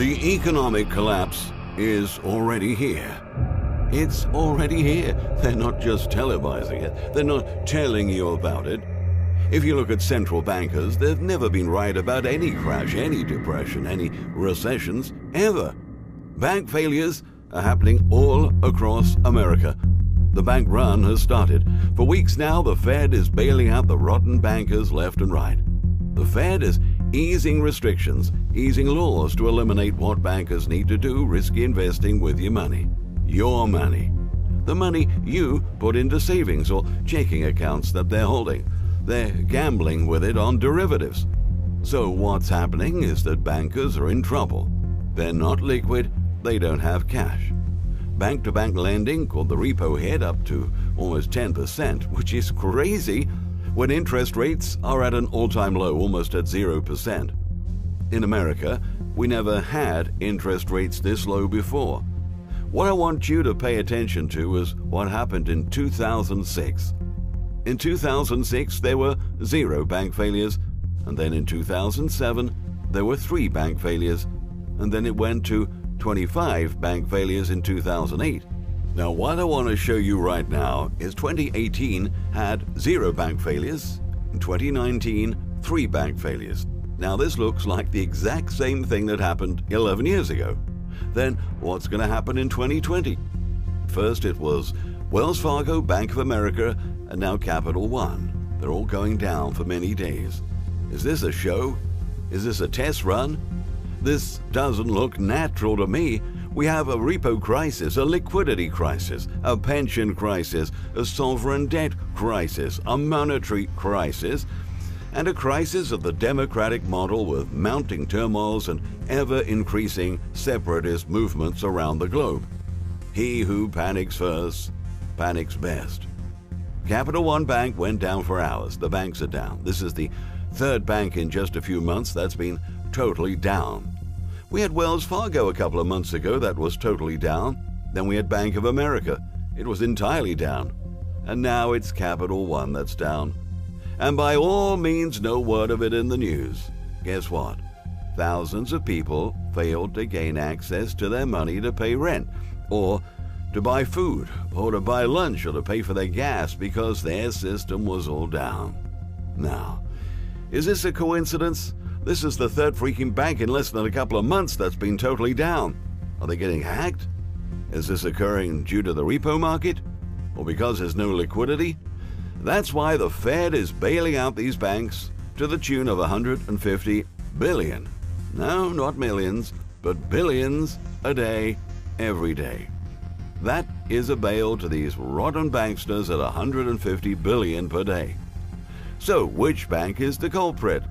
The economic collapse is already here. It's already here. They're not just televising it. They're not telling you about it. If you look at central bankers, they've never been right about any crash, any depression, any recessions, ever. Bank failures are happening all across America. The bank run has started. For weeks now, the Fed is bailing out the rotten bankers left and right. The Fed is easing restrictions, easing laws to eliminate what bankers need to do, risky investing with your money. Your money. The money you put into savings or checking accounts that they're holding. They're gambling with it on derivatives. So what's happening is that bankers are in trouble. They're not liquid, they don't have cash. Bank-to-bank lending, called the repo hit, up to almost 10%, which is crazy when interest rates are at an all-time low, almost at 0%. In America, we never had interest rates this low before. What I want you to pay attention to is what happened in 2006. In 2006, there were 0 bank failures, and then in 2007, there were 3 bank failures, and then it went to 25 bank failures in 2008. Now, what I want to show you right now is 2018 had 0 bank failures, in 2019, 3 bank failures. Now, this looks like the exact same thing that happened 11 years ago. Then, what's going to happen in 2020? First, it was Wells Fargo, Bank of America, and now Capital One. They're all going down for many days. Is this a show? Is this a test run? This doesn't look natural to me. We have a repo crisis, a liquidity crisis, a pension crisis, a sovereign debt crisis, a monetary crisis, and a crisis of the democratic model with mounting turmoils and ever-increasing separatist movements around the globe. He who panics first, panics best. Capital One Bank went down for hours. The banks are down. This is the 3rd bank in just a few months that's been totally down. We had Wells Fargo a couple of months ago that was totally down. Then we had Bank of America. It was entirely down. And now it's Capital One that's down. And by all means, no word of it in the news. Guess what? Thousands of people failed to gain access to their money to pay rent, or to buy food, or to buy lunch, or to pay for their gas because their system was all down. Now, is this a coincidence? This is the 3rd freaking bank in less than a couple of months that's been totally down. Are they getting hacked? Is this occurring due to the repo market? Or because there's no liquidity? That's why the Fed is bailing out these banks to the tune of $150 billion. No, not millions, but billions a day, every day. That is a bail to these rotten banksters at $150 billion per day. So, which bank is the culprit?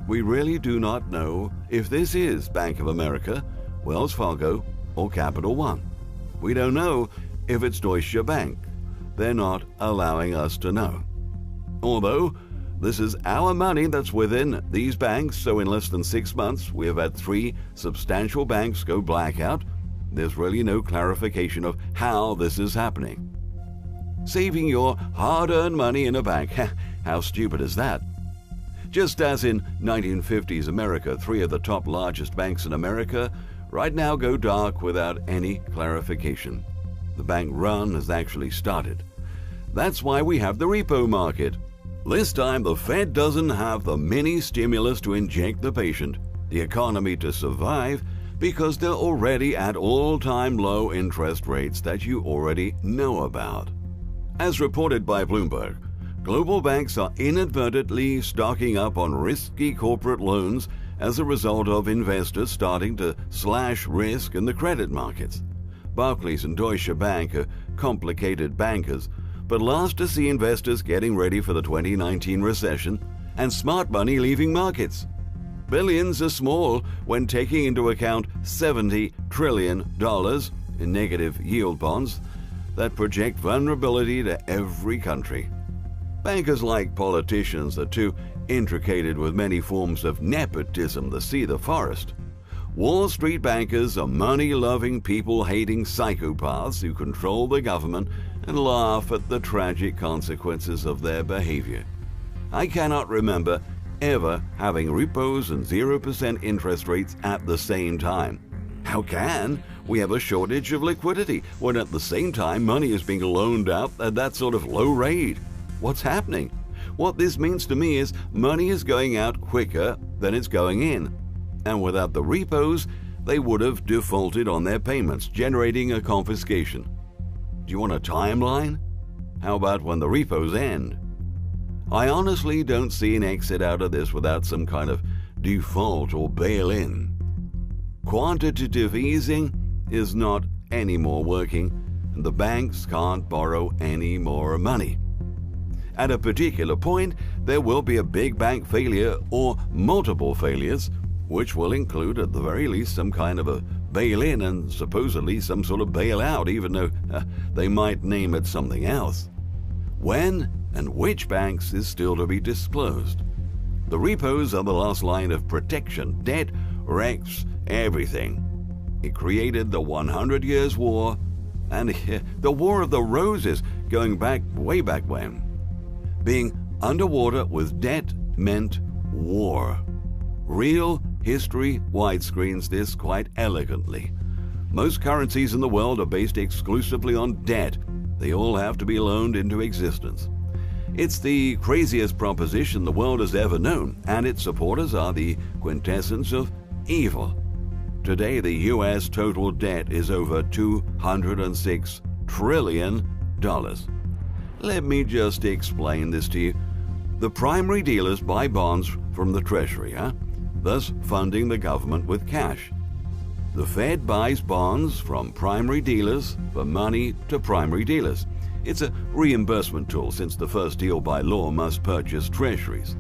We really do not know if this is Bank of America, Wells Fargo, or Capital One. We don't know if it's Deutsche Bank. They're not allowing us to know. Although, this is our money that's within these banks, so in less than 6 months, we have had 3 substantial banks go blackout. There's really no clarification of how this is happening. Saving your hard-earned money in a bank, how stupid is that? Just as in 1950s America, 3 of the top largest banks in America right now go dark without any clarification. The bank run has actually started. That's why we have the repo market. This time, the Fed doesn't have the mini stimulus to inject the patient, the economy to survive, because they're already at all-time low interest rates that you already know about. As reported by Bloomberg, global banks are inadvertently stocking up on risky corporate loans as a result of investors starting to slash risk in the credit markets. Barclays and Deutsche Bank are complicated bankers, but last to see investors getting ready for the 2019 recession and smart money leaving markets. Billions are small when taking into account $70 trillion in negative yield bonds that project vulnerability to every country. Bankers, like politicians, are too intricated with many forms of nepotism to see the forest. Wall Street bankers are money-loving, people-hating psychopaths who control the government and laugh at the tragic consequences of their behavior. I cannot remember ever having repos and 0% interest rates at the same time. How can we have a shortage of liquidity when at the same time money is being loaned out at that sort of low rate? What's happening? What this means to me is money is going out quicker than it's going in. And without the repos, they would have defaulted on their payments, generating a confiscation. Do you want a timeline? How about when the repos end? I honestly don't see an exit out of this without some kind of default or bail-in. Quantitative easing is not anymore working, and the banks can't borrow any more money. At a particular point, there will be a big bank failure or multiple failures, which will include at the very least some kind of a bail-in and supposedly some sort of bailout, even though they might name it something else. When and which banks is still to be disclosed. The repos are the last line of protection. Debt wrecks everything. It created the 100 Years' War and the War of the Roses, going back way back when. Being underwater with debt meant war. Real history widescreens this quite elegantly. Most currencies in the world are based exclusively on debt. They all have to be loaned into existence. It's the craziest proposition the world has ever known, and its supporters are the quintessence of evil. Today, the U.S. total debt is over $206 trillion. Let me just explain this to you. The primary dealers buy bonds from the Treasury, thus funding the government with cash. The Fed buys bonds from primary dealers for money to primary dealers. It's a reimbursement tool since the first deal by law must purchase treasuries.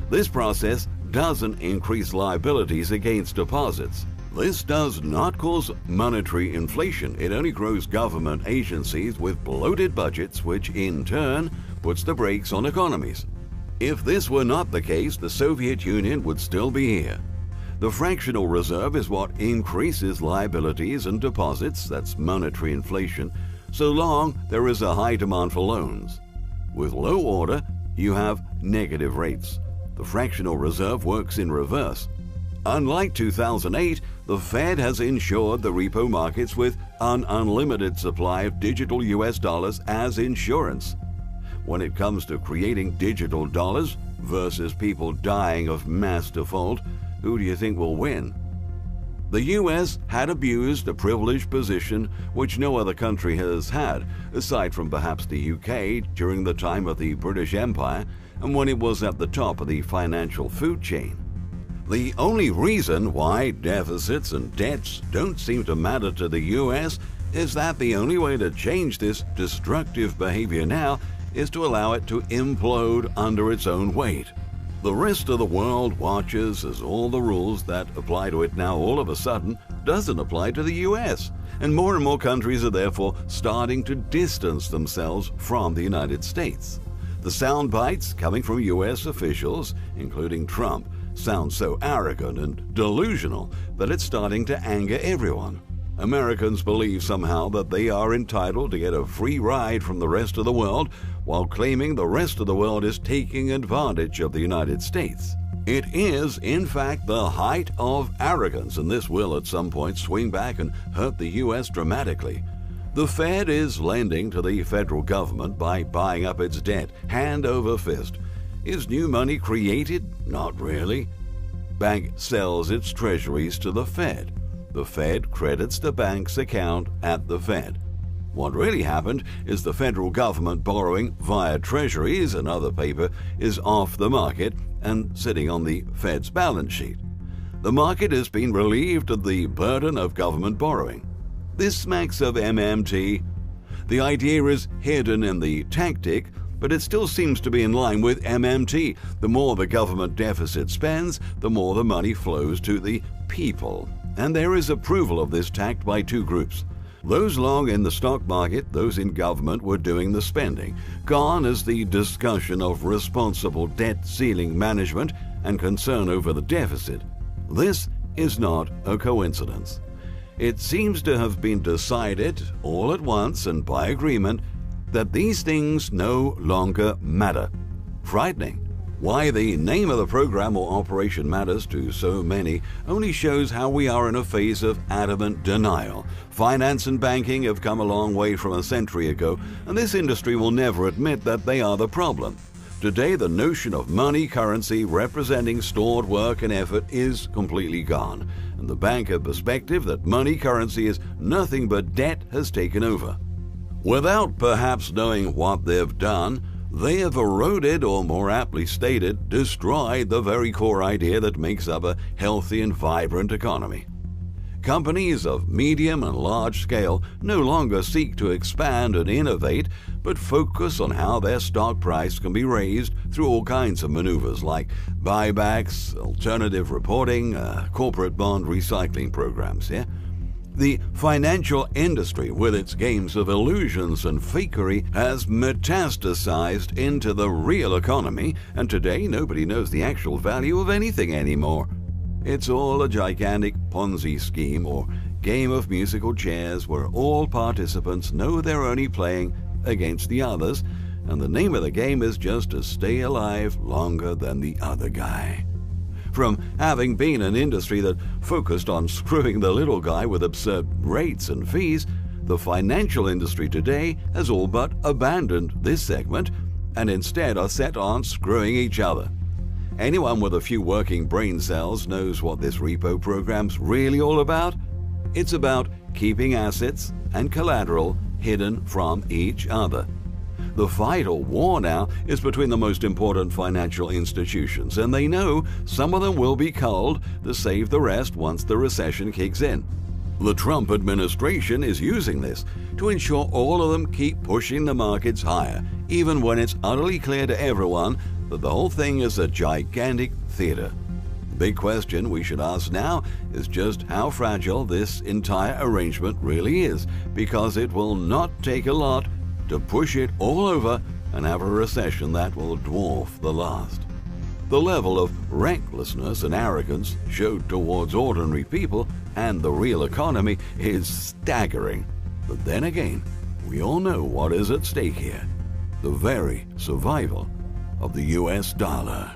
This process doesn't increase liabilities against deposits. This does not cause monetary inflation. It only grows government agencies with bloated budgets, which in turn puts the brakes on economies. If this were not the case, the Soviet Union would still be here. The fractional reserve is what increases liabilities and deposits, that's monetary inflation, so long there is a high demand for loans. With low order, you have negative rates. The fractional reserve works in reverse. Unlike 2008, the Fed has insured the repo markets with an unlimited supply of digital US dollars as insurance. When it comes to creating digital dollars versus people dying of mass default, who do you think will win? The US had abused a privileged position which no other country has had, aside from perhaps the UK during the time of the British Empire and when it was at the top of the financial food chain. The only reason why deficits and debts don't seem to matter to the US is that the only way to change this destructive behavior now is to allow it to implode under its own weight. The rest of the world watches as all the rules that apply to it now all of a sudden doesn't apply to the US, and more countries are therefore starting to distance themselves from the United States. The sound bites coming from US officials, including Trump, sound so arrogant and delusional that it's starting to anger everyone. Americans believe somehow that they are entitled to get a free ride from the rest of the world while claiming the rest of the world is taking advantage of the United States. It is, in fact, the height of arrogance, and this will at some point swing back and hurt the U.S. dramatically. The Fed is lending to the federal government by buying up its debt, hand over fist. Is new money created? Not really. Bank sells its treasuries to the Fed. The Fed credits the bank's account at the Fed. What really happened is the federal government borrowing via treasuries and other paper is off the market and sitting on the Fed's balance sheet. The market has been relieved of the burden of government borrowing. This smacks of MMT. The idea is hidden in the tactic, but it still seems to be in line with MMT. The more the government deficit spends, the more the money flows to the people. And there is approval of this tact by two groups. Those long in the stock market, those in government were doing the spending. Gone is the discussion of responsible debt ceiling management and concern over the deficit. This is not a coincidence. It seems to have been decided all at once and by agreement that these things no longer matter. Frightening. Why the name of the program or operation matters to so many only shows how we are in a phase of adamant denial. Finance and banking have come a long way from a century ago, and this industry will never admit that they are the problem. Today, the notion of money currency representing stored work and effort is completely gone, and the banker perspective that money currency is nothing but debt has taken over. Without perhaps knowing what they've done, they have eroded, or more aptly stated, destroyed the very core idea that makes up a healthy and vibrant economy. Companies of medium and large scale no longer seek to expand and innovate, but focus on how their stock price can be raised through all kinds of maneuvers like buybacks, alternative reporting, corporate bond recycling programs. The financial industry, with its games of illusions and fakery, has metastasized into the real economy, and today nobody knows the actual value of anything anymore. It's all a gigantic Ponzi scheme or game of musical chairs where all participants know they're only playing against the others, and the name of the game is just to stay alive longer than the other guy. From having been an industry that focused on screwing the little guy with absurd rates and fees, the financial industry today has all but abandoned this segment and instead are set on screwing each other. Anyone with a few working brain cells knows what this repo program's really all about. It's about keeping assets and collateral hidden from each other. The fight or war now is between the most important financial institutions, and they know some of them will be culled to save the rest once the recession kicks in. The Trump administration is using this to ensure all of them keep pushing the markets higher, even when it's utterly clear to everyone that the whole thing is a gigantic theater. The big question we should ask now is just how fragile this entire arrangement really is, because it will not take a lot to push it all over and have a recession that will dwarf the last. The level of recklessness and arrogance showed towards ordinary people and the real economy is staggering. But then again, we all know what is at stake here: the very survival of the US dollar.